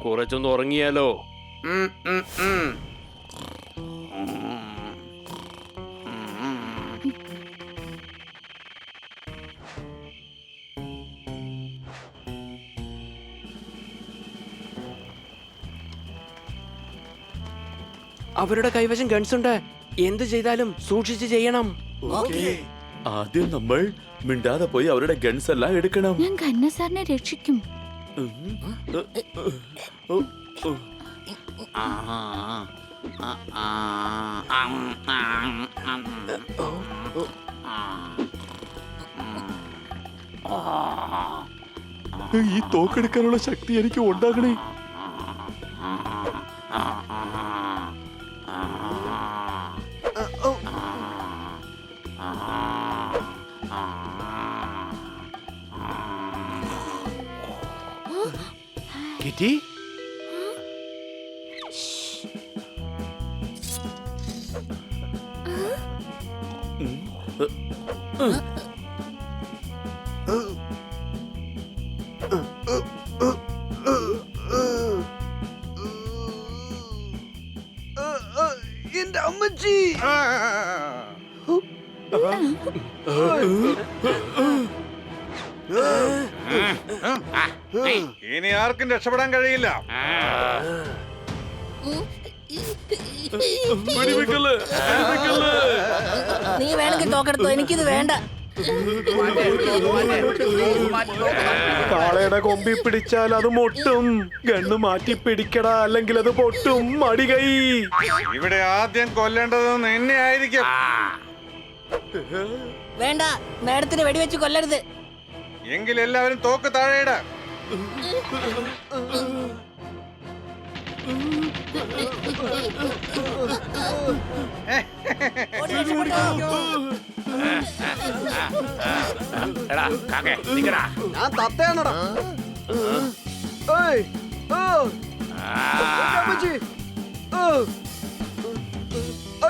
കുറച്ചൊന്ന് ഉറങ്ങിയാലോ? അവരുടെ കൈവശം ഗൺസ് ഉണ്ട്. എന്ത് ചെയ്താലും സൂക്ഷിച്ച് ചെയ്യണം. ആദ്യം നമ്മൾ മിണ്ടാതെ പോയി അവരുടെ ഗൺസ് എല്ലാം എടുക്കണം. ഞാൻ ഖന്ന സാറിനെ രക്ഷിക്കും. ഈ തോക്കെടുക്കാനുള്ള ശക്തി എനിക്ക് ഉണ്ടാകണേ. കിറ്റി, എന്റെ അമ്മച്ചി. ഇനി ആർക്കും രക്ഷപ്പെടാൻ കഴിയില്ല. നീ വേണമെങ്കിൽ തോക്കെടുത്തോ, എനിക്കിത് വേണ്ട. കാളയുടെ കൊമ്പി പിടിച്ചാൽ അത് മൊട്ടും. ഗണ്ണ് മാറ്റി പിടിക്കടാ, അല്ലെങ്കിൽ അത് പൊട്ടും. മടികൈ. ഇവിടെ ആദ്യം കൊല്ലേണ്ടത് നിന്നെ ആയിരിക്കും. വേണ്ട, മാഡത്തിന് വെടിവെച്ച് കൊല്ലരുത്. എങ്കിൽ എല്ലാവരും തോക്ക് താഴെയിട. ഞാൻ തത്തയാണടാ.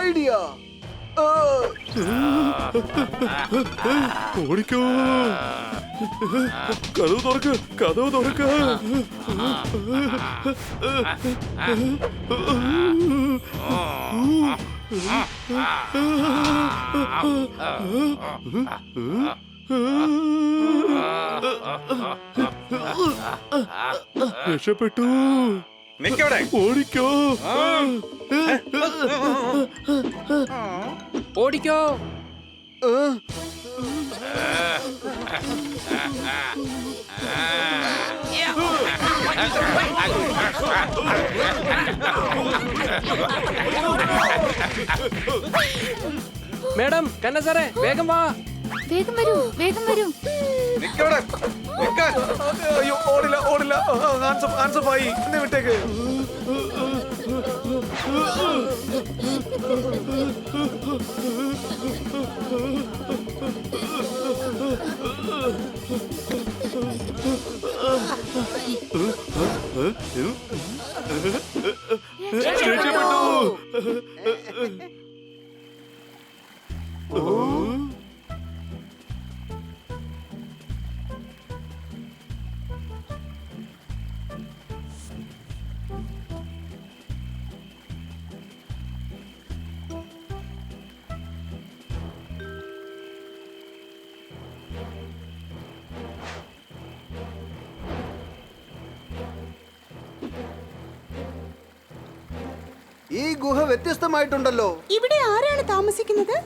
ഐഡിയ. ഓടിക്കോ. കഥവ് തുറക്ക്, കഥവ് തുറക്ക്. രക്ഷപ്പെട്ടു. നിക്കവിടെ. ഓടിക്കോ. ഓടിക്കോ. മേഡം, കന്ന സാറേ, വേഗം വാ. വേഗം വരൂ, വേഗം വരൂ. നിക്കവിടെ. നിക്കാൻ. അയ്യോ, ഓടില്ല ഓടില്ല. ആൻസർ ആയി. എന്നെ വിട്ടേക്ക്. ഈ ഗുഹ വ്യത്യസ്തമായിട്ടുണ്ടല്ലോ. ഇവിടെ ആരാണ് താമസിക്കുന്നത്?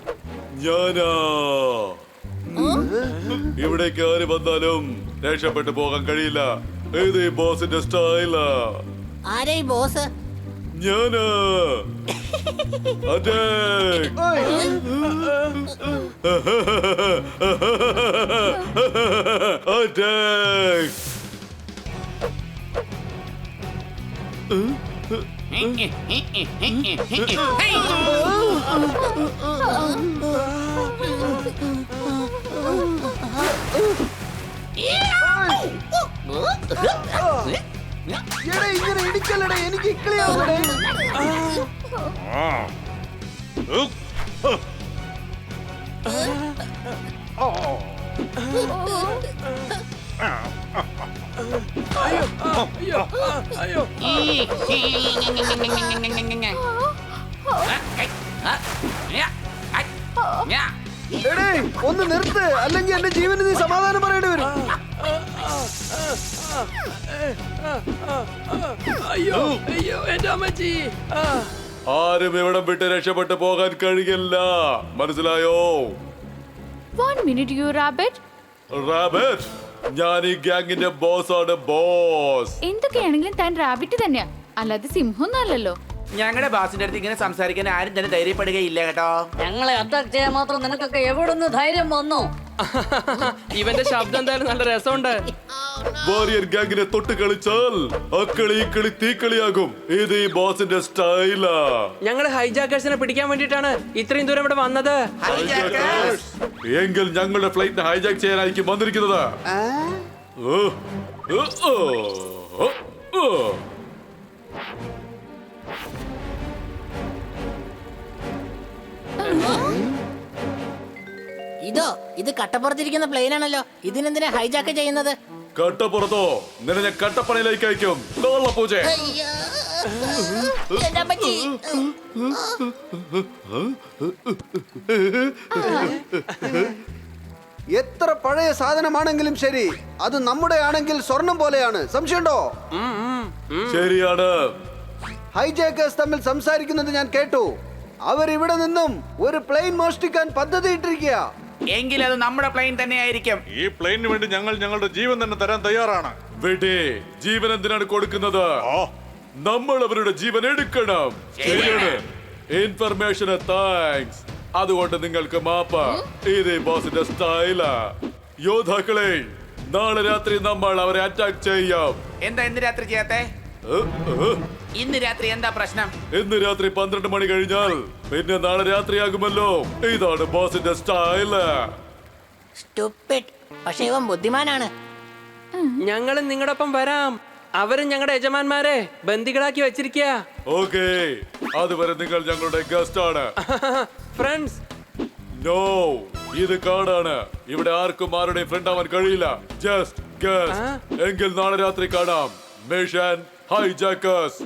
ഞാനാ. ഇവിടേക്ക് ആര് വന്നാലും രക്ഷപ്പെട്ടു പോകാൻ കഴിയില്ല. ഇത് ഈ ബോസിന്റെ സ്റ്റൈലാ. ആരായി ബോസ്? ഞാനാ. അറ്റാക്ക്. അറ്റാക്ക്. ഇങ്ങനെ ഇടിക്കലടേ, എനിക്ക് ഇക്കളിയാവൂടെ. എടേ, ഒന്ന് നിർത്ത്, അല്ലെങ്കിൽ എന്റെ ജീവന് നീ സമാധാനം പറയേണ്ടി വരും. അയ്യോ അയ്യോ എന്റെ അമ്മച്ചി. ആരും ഇവിടം വിട്ട് രക്ഷപ്പെട്ടു പോകാൻ കഴിയില്ല. മനസ്സിലായോ? 1 minute, you rabbit. റാബിറ്റ്, ഞാൻ ഈ ഗ്യാങ്ങിന്റെ ബോസാണ്. ബോസ്. എന്തൊക്കെയാണെങ്കിലും താൻ റാബിറ്റ് തന്നെയാ, അല്ലാതെ സിംഹമൊന്നും അല്ലല്ലോ. ഞങ്ങളുടെ ബാസിന്റെ അടുത്ത് ഇങ്ങനെ സംസാരിക്കാൻ ആരും തന്നെ ധൈര്യപ്പെടുകയില്ല കേട്ടോ. ഞങ്ങളെ അറ്റാക്ക് ചെയ്യാൻ മാത്രം നിനക്കൊക്കെ എവിടുന്ന് ധൈര്യം വന്നു? ഇവന്റെ ശബ്ദം എന്തായാലും നല്ല രസമുണ്ട്. വാരിയർ ഗ്യാങ്ങിനെ തൊട്ട് കളിച്ചാൽ അക്കളി ഇക്കളി തീക്കളിയാകും. ഇത് ഈ ബോസിന്റെ സ്റ്റൈലാ. ഞങ്ങൾ ഹൈജാക്കേഴ്സിനെ പിടിക്കാൻ വേണ്ടിട്ടാണ് ഇത്രയും ദൂരം ഇവിടെ വന്നത്. എങ്കിൽ ഞങ്ങളുടെ ഫ്ലൈറ്റിനെ ഹൈജാക്ക് ചെയ്യാനായിരിക്കും വന്നിരിക്കുന്നത്. ഇത് കട്ടപ്പുറത്തിരിക്കുന്ന പ്ലെയിൻ ആണല്ലോ. ഇതിനെന്തിനാ ഹൈജാക്ക് ചെയ്യുന്നത്? കട്ടപ്പുറത്തോ? നിന്നെ കട്ടപ്പണയിലേക്ക് അയക്കും. പൂജ. എത്ര പഴയ സാധനമാണെങ്കിലും ശരി, അത് നമ്മുടെ ആണെങ്കിൽ സ്വർണം പോലെയാണ്. സംശയമുണ്ടോ? ശരിയാണ്. ഹൈജാക്കേഴ്സ് തമ്മിൽ സംസാരിക്കുന്നത് ഞാൻ കേട്ടു. അവർ ഇവിടെ നിന്നും ഒരു പ്ലെയിൻ മോഷ്ടിക്കാൻ പദ്ധതി ഇട്ടിരിക്കുക. എങ്കിൽ അത് നമ്മുടെ പ്ലെയിൻ തന്നെയായിരിക്കും. ഈ പ്ലെയിനിന് വേണ്ടി ഞങ്ങൾ ഞങ്ങളുടെ ജീവൻ തന്നെ തരാൻ തയ്യാറാണ്. വീട്ടി ജീവൻ എന്തിനാണ് കൊടുക്കുന്നത്? നമ്മൾ അവരുടെ ജീവൻ എടുക്കണം. ശരിയാണ്. ഇൻഫർമേഷന് താങ്ക്സ്. അതുകൊണ്ട് നിങ്ങൾക്ക് മാപ്പ്. ഇത് ബോസിന്റെ സ്റ്റൈലാ. യോദ്ധാക്കളെ, നാളെ രാത്രി നമ്മൾ അവരെ അറ്റാക്ക് ചെയ്യാം. എന്താ ഇന്ന് രാത്രി ചെയ്യാത്തെ? ഇന്ന് രാത്രി എന്താ പ്രശ്നം? ഇന്ന് രാത്രി 12 മണി കഴിഞ്ഞാൽ പിന്നെ നാളെ രാത്രിയാകുമല്ലോ. ഇതാണ് ബോസിന്റെ സ്റ്റൈല്. സ്റ്റുപ്പിഡ്. പക്ഷേ ഇവൻ ബുദ്ധിമാനാണ്. ഞങ്ങളും നിങ്ങളുടെ ഒപ്പം വരാം. അവരും ഞങ്ങളുടെ യജമാന്മാരെ ബന്ദികളാക്കി വെച്ചിരിക്കുക. ഓക്കേ, അതുവരെ നിങ്ങൾ ഞങ്ങളുടെ ഗസ്റ്റ് ആണ്. ഫ്രണ്ട്സ്. നോ, ഇത് കാടാണ്. ഇവിടെ ആർക്കും ആരുടെയും ഫ്രണ്ട് ആവാൻ കഴിയില്ല. Just guest. എങ്കിൽ നാളെ രാത്രി കാണാം. Mission hijackers.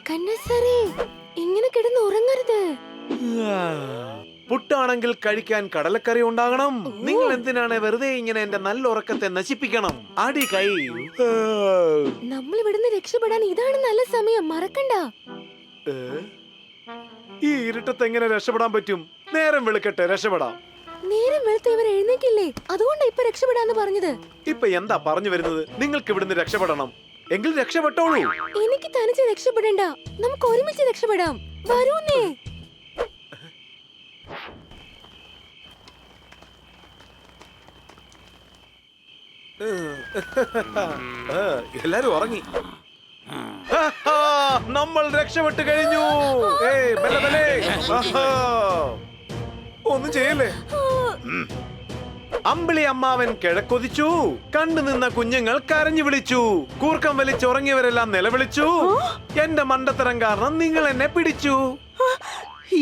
കണ്ണസരേ, ഇങ്ങനെ കിടന്ന് ഉറങ്ങരുത്. പുട്ടാണ് അങ്ങനെയാണെങ്കിൽ കഴിക്കാൻ കടലക്കറി ഉണ്ടാകണം. നിങ്ങൾ എന്തിനാണ് വെറുതെ ഇങ്ങനെ എന്റെ നല്ല ഉറക്കത്തെ നശിപ്പിക്കണം? അടി കൈ. നമ്മൾ ഇവിടുന്ന് രക്ഷപ്പെടാൻ ഇതാണ് നല്ല സമയം, മറക്കണ്ട. ഈ ഇരുട്ടത്ത് എങ്ങനെ രക്ഷപ്പെടാൻ പറ്റും? നേരം വെളുക്കട്ടെ, രക്ഷപ്പെടാം. നേരം വെളുത്ത ഇവർ എഴുന്നേക്കില്ലേ, അതുകൊണ്ടാ ഇപ്പൊ രക്ഷപ്പെടാന്ന് പറഞ്ഞത്. ഇപ്പൊ എന്താ പറഞ്ഞു വരുന്നത്? നിങ്ങൾക്ക് ഇവിടുന്ന് രക്ഷപ്പെടണം എങ്കിൽ രക്ഷപ്പെട്ടോളൂ. എനിക്ക് തനിച്ച് രക്ഷപ്പെടണ്ട, നമുക്ക് ഒരുമിച്ച് രക്ഷപ്പെടാം. വരൂന്നേ. എല്ലാരും ഉറങ്ങി. നമ്മൾ രക്ഷപ്പെട്ട് കഴിഞ്ഞു. ഒന്നും ചെയ്യല്ലേ. അമ്പിളി അമ്മാവൻ കിഴക്കൊതിച്ചു. കണ്ടു നിന്ന കുഞ്ഞുങ്ങൾ കരഞ്ഞു വിളിച്ചു. കൂർക്കം വലിച്ചുറങ്ങിയവരെല്ലാം നിലവിളിച്ചു. എന്റെ മണ്ടത്തരം കാരണം നിങ്ങൾ എന്നെ പിടിച്ചു.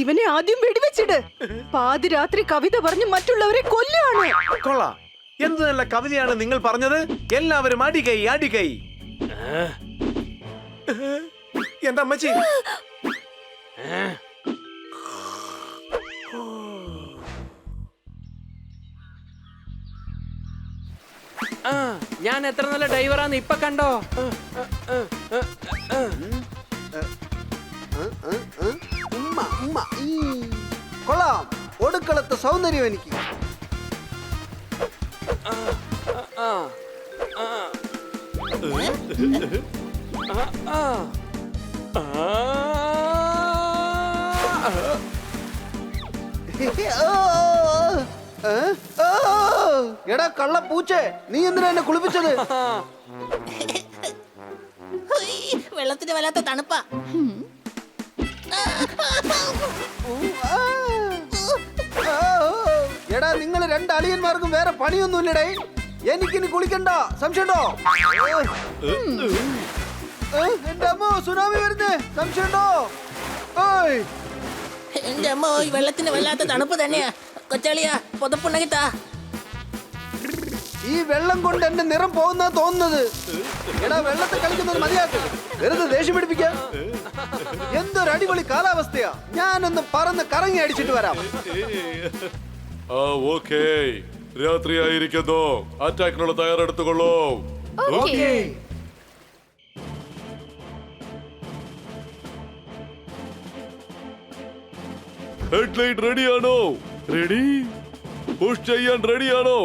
ഇവനെ ആദ്യം വെടിവെച്ചിട്. പാതിരാത്രി കവിത പറഞ്ഞ് മറ്റുള്ളവരെ കൊല്ലാണ്. കൊള്ളാം. എന്ത് നല്ല കവിതയാണ് നിങ്ങൾ പറഞ്ഞത്. എല്ലാവരും അടികൈ അടികൈ. എന്റെ അമ്മച്ചി. ഞാൻ എത്ര നല്ല ഡ്രൈവറാന്ന് ഇപ്പൊ കണ്ടോ? കൊള്ളാം. ഒടുക്കളത്തെ സൗന്ദര്യം എനിക്ക്. എടാ കള്ള പൂച്ചേ, നീ എന്തിനാ എന്നെ കുളിപ്പിച്ചത്? വെള്ളത്തിന് വല്ലാത്ത തണുപ്പാ. എടാ നിങ്ങൾ രണ്ട് അളിയന്മാർക്കും വേറെ പണിയൊന്നുമില്ലടേ. എനിക്കിനി കുളിക്കണ്ട. സംശയമുണ്ടോ? എന്റെ അമ്മ സുനാമി വരുന്നേ. സംശയമുണ്ടോ? എന്റെ അമ്മ, ഈ വെള്ളത്തിന് വല്ലാത്ത തണുപ്പ് തന്നെയാ. കൊച്ചാളിയാ, പുതപ്പുണ്ടെങ്കിത്താ. ഈ വെള്ളം കൊണ്ട് എന്റെ നിറം പോകുന്ന തോന്നുന്നത്. എടാ വെള്ളത്തിൽ കളിക്കുന്നത് മതിയാക്ക്. വെറുതെ ദേഷ്യം പിടിപ്പിക്ക. എന്തൊരു അടിപൊളി കാലാവസ്ഥയാ. ഞാനൊന്ന് പറന്ന് കറങ്ങി അടിച്ചിട്ട് വരാം. ഓക്കേ, രാത്രിയായിരിക്കുന്നു. അറ്റാക്കിനുള്ള തയ്യാറെടുത്തുകൊള്ളൂ. ഹെഡ്ലൈറ്റ് റെഡിയാണോ? റെഡി? പുഷ് ചെയ്യാൻ റെഡിയാണോ?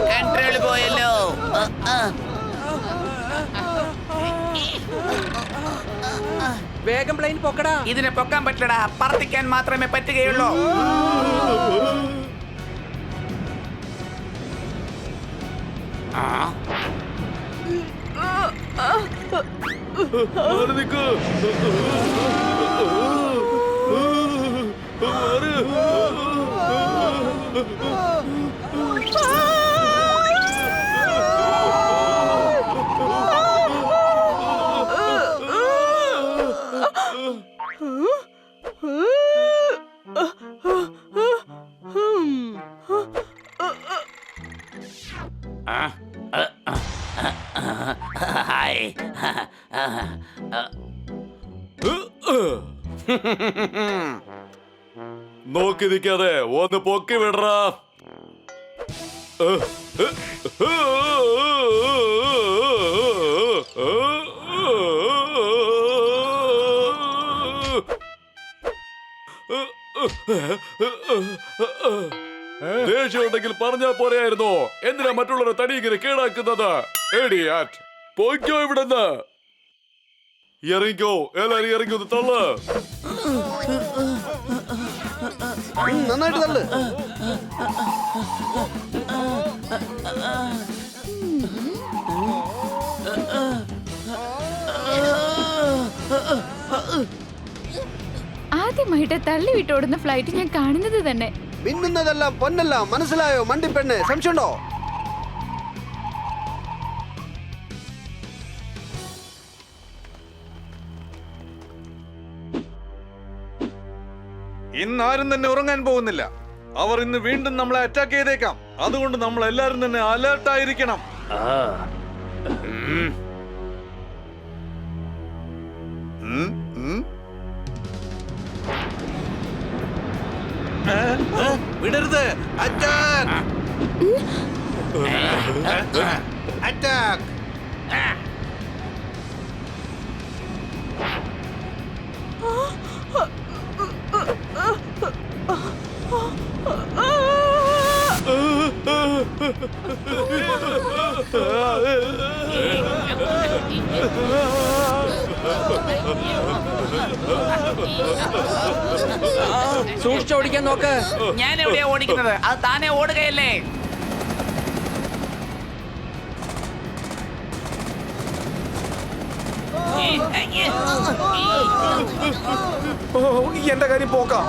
കൺട്രോൾ പോയല്ലോ. വേഗം പ്ലെയിൻ പൊക്കടാ. ഇതിനെ പൊക്കാൻ പറ്റില്ലടാ, പറത്തിക്കാൻ മാത്രമേ പറ്റുകയുള്ളൂ. നോക്കി നിൽക്കാതെ ഒന്ന് പൊക്കി വിടറാ. ദേഷ്യം ഉണ്ടെങ്കിൽ പറഞ്ഞാ പോരായിരുന്നോ? എന്തിനാ മറ്റുള്ളവരെ തടി ഇങ്ങനെ കേടാക്കുന്നത്? പോയിക്കോ ഇവിടുന്ന്. ഇറങ്ങിക്കോ, എല്ലാരും ഇറങ്ങി ഒന്ന് തള്ളു. നന്നായിട്ട് തള്ളു. ആദ്യമായിട്ട് തള്ളി വിട്ടോടുന്ന ഫ്ലൈറ്റ് ഞാൻ കാണുന്നത് തന്നെ. മിന്നുന്നതെല്ലാം പൊന്നല്ല, മനസ്സിലായോ മണ്ടിപ്പെണ്ണ്? സംശയമുണ്ടോ? ഇന്ന് ആരും തന്നെ ഉറങ്ങാൻ പോകുന്നില്ല. അവർ ഇന്ന് വീണ്ടും നമ്മളെ അറ്റാക്ക് ചെയ്തേക്കാം. അതുകൊണ്ട് നമ്മൾ എല്ലാരും തന്നെ അലേർട്ട് ആയിരിക്കണം. വിടരുത്. അറ്റാക്ക്! അറ്റാക്ക്! സൂക്ഷിച്ചോടിക്കാൻ നോക്ക്. ഞാൻ എവിടെയാ ഓടിക്കുന്നത്? അത് താനെ ഓടുകയല്ലേ. എന്റെ കാര്യം പോക്കാം.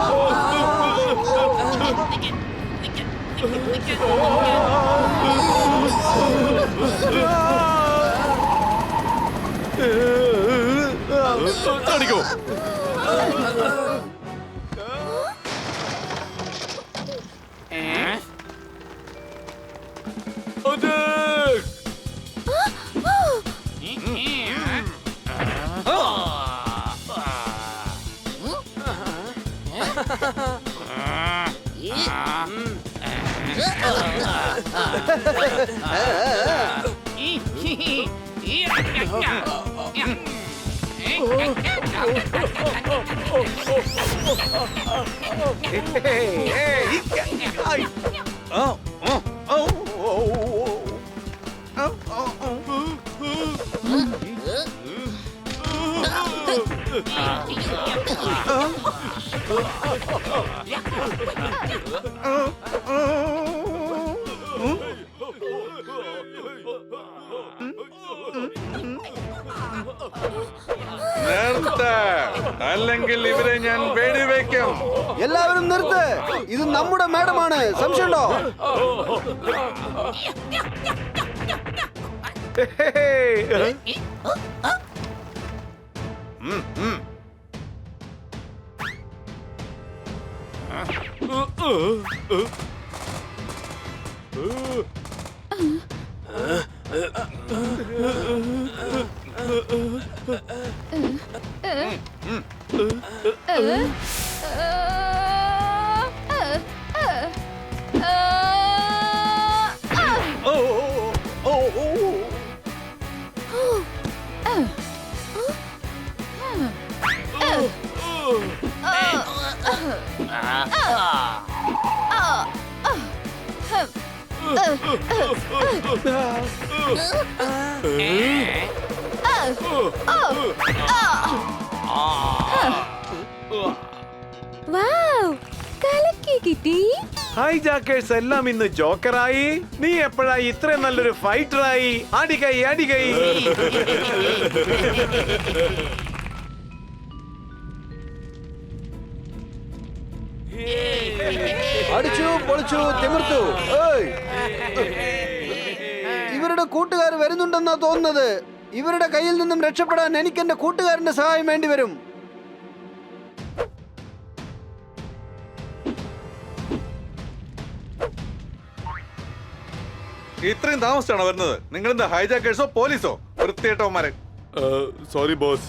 അടിക്കോ. അല്ലെങ്കിൽ ഇവരെ ഞാൻ വെടിവെക്കും. എല്ലാവരും നിർത്ത്. ഇത് നമ്മുടെ മാഡമാണ്. സംശയമുണ്ടോ? ഹൈജാക്കേഴ്സ് എല്ലാം ഇന്ന് ജോക്കറായി. നീ എപ്പോഴായി ഇത്രയും നല്ലൊരു ഫൈറ്ററായി? അടികൈ അടികൈ. അടിച്ചു പൊളിച്ചു തിമിർത്തു. ഇവരുടെ കൂട്ടുകാർ വരുന്നുണ്ടെന്നാ തോന്നുന്നത്. ഇവരുടെ കയ്യിൽ നിന്നും രക്ഷപ്പെടാൻ എനിക്ക് എന്റെ കൂട്ടുകാരന്റെ സഹായം വേണ്ടി വരും. ഇത്രയും താമസിച്ചാണോ വരുന്നത്? നിങ്ങൾ എന്താ ഹൈജാക്കേഴ്സോ പോലീസോ? വൃത്തിയേട്ടവന്മാരെ. Sorry boss.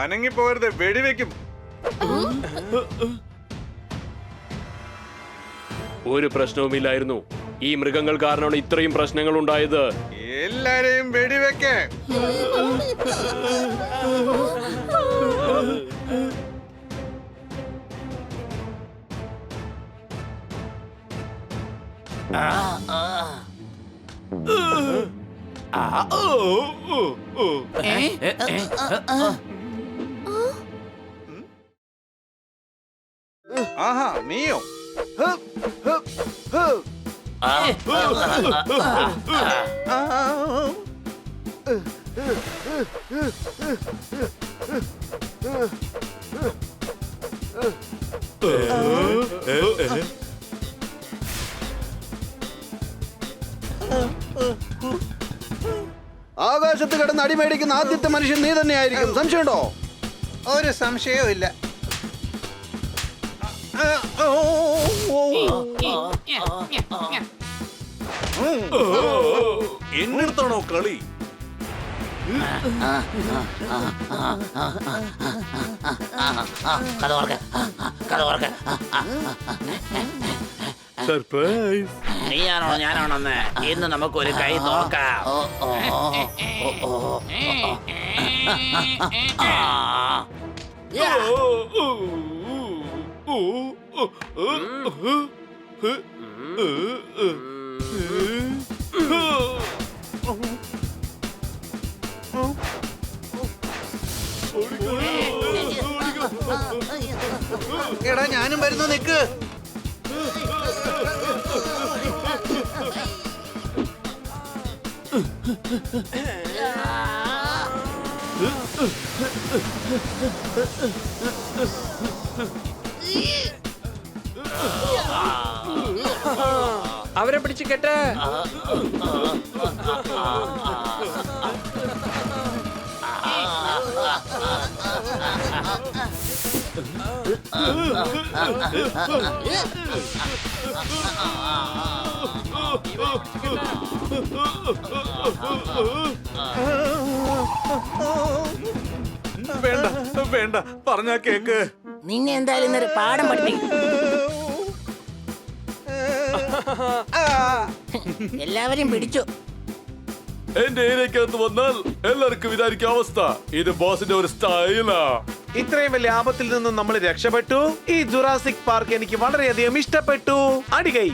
അനങ്ങി പോകരുത്, വെടിവെക്കും. ഒരു പ്രശ്നവുമില്ലായിരുന്നു. ഈ മൃഗങ്ങൾ കാരണമാണ് ഇത്രയും പ്രശ്നങ്ങൾ ഉണ്ടായത്. എല്ലാരെയും വെടിവെക്കേ. ആഹാ നീയോ? ഹ്, ഹ്, ഹ്. ആകാശത്ത് കിടന്ന് അടിമേടിക്കുന്ന ആദ്യത്തെ മനുഷ്യൻ നീ തന്നെയായിരിക്കും. സംശയമുണ്ടോ? ഒരു സംശയവും ഇല്ല. എന്നടുത്താണോ കളി? സർപ്രൈസ്. നീയാണോ ഞാനാണോന്ന് ഇന്ന് നമുക്കൊരു കൈ നോക്കാം. എടാ ഞാനും വരുന്നു, നിക്ക്. അവരെ പിടിച്ച് കെട്ട്. വേണ്ട വേണ്ട, പറഞ്ഞാ കേക്ക്. നിന്നെ എന്തായാലും ഇന്നൊരു പാഠം പഠിപ്പിക്കും. എല്ലാവരും പിടിച്ചു. എന്റെ ഏരിയക്കകത്ത് വന്നാൽ എല്ലാവർക്കും ഇതായിരിക്കും അവസ്ഥ. ഇത് ബോസിന്റെ ഒരു സ്റ്റൈലാ. ഇത്രയും വലിയ ആപത്തിൽ നിന്നും നമ്മൾ രക്ഷപ്പെട്ടു. ഈ ജുറാസിക് പാർക്ക് എനിക്ക് വളരെയധികം ഇഷ്ടപ്പെട്ടു. അടികൈ.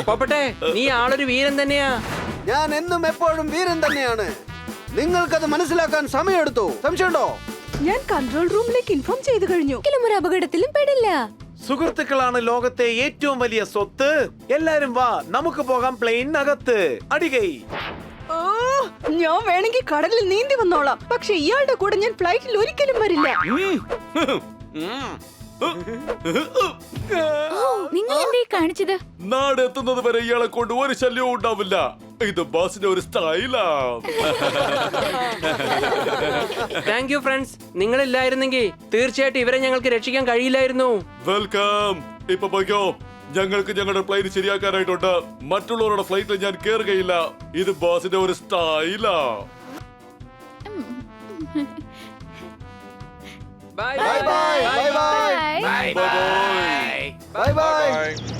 പോപ്പട്ടെ, നീ ആളൊരു വീരൻ തന്നെയാ. ഞാൻ എന്നും എപ്പോഴും വീരൻ തന്നെയാണ്. നിങ്ങൾക്കത് മനസ്സിലാക്കാൻ സമയമെടുത്തു. സംശയമുണ്ടോ? ഞാൻ കൺട്രോൾ റൂമിലേക്ക് ഇൻഫോം ചെയ്തു കഴിഞ്ഞു. ഒരിക്കലും ഒരു അപകടത്തിലും പെടില്ല. സുഹൃത്തുക്കളാണ് ലോകത്തെ ഏറ്റവും വലിയ സ്വത്ത്. എല്ലാരും വാ, നമുക്ക് പോകാം പ്ലെയിനകത്ത്. അടികൈ. ഓ, ഞാൻ വേണമെങ്കിൽ കടലിൽ നീന്തി വന്നോളാം. പക്ഷെ ഇയാളുടെ കൂടെ ഞാൻ ഫ്ലൈറ്റിൽ ഒരിക്കലും വരില്ല. നിങ്ങൾ എന്തേ കാണിച്ചത്? നാട് എത്തുന്നത് വരെ ഇയാളെ കൊണ്ട് ഒരു ശല്യവും ഉണ്ടാവില്ല. ഇത് ബോസിന്റെ ഒരു സ്റ്റൈലാ. Thank you friends. നിങ്ങളില്ലായിരുന്നെങ്കിൽ തീർച്ചയായിട്ടും ഇവരെ ഞങ്ങൾക്ക് രക്ഷിക്കാൻ കഴിയില്ലായിരുന്നു. വെൽക്കം. ഇപ്പൊ പോയിക്കോ. ഞങ്ങൾക്ക് ഞങ്ങളുടെ പ്ലെയിൻ ശരിയാക്കാനായിട്ടുണ്ട്. മറ്റുള്ളവരുടെ ഫ്ലൈറ്റിൽ ഞാൻ കേറുകയില്ല. ഇത് ബോസിന്റെ ഒരു സ്റ്റൈലാ. Bye bye bye bye bye bye bye. Bye by.